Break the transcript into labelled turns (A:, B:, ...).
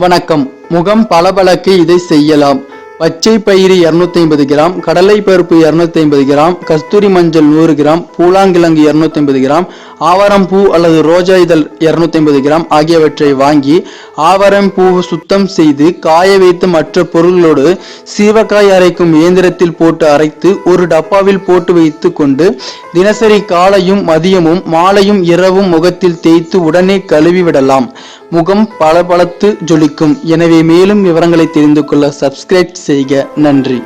A: வணக்கம். முகம் பளபளக்க இதை செய்யலாம். பச்சை பயிறு 250 கிராம், கடலை பருப்பு 250 கிராம், கஸ்தூரி மஞ்சள் 100 கிராம், பூலாங்கிழங்கு 250 கிராம், ஆவாரம் பூ அல்லது ரோஜா இதழ் 250 கிராம் ஆகியவற்றை வாங்கி ஆவாரம் பூ சுத்தம் செய்து காய வைத்து மற்ற பொருள்களோடு சீவக்காய் அரைக்கும் இயந்திரத்தில் போட்டு அரைத்து ஒரு டப்பாவில் போட்டு வைத்து கொண்டு தினசரி காலையும் மதியமும் மாலையும் இரவும் முகத்தில் தேய்த்து உடனே கழுவி விடலாம். முகம் பளபளத்து ஜொலிக்கும். எனவே மேலும் விவரங்களை தெரிந்து கொள்ள சப்ஸ்கிரைப் செய்க. நன்றி.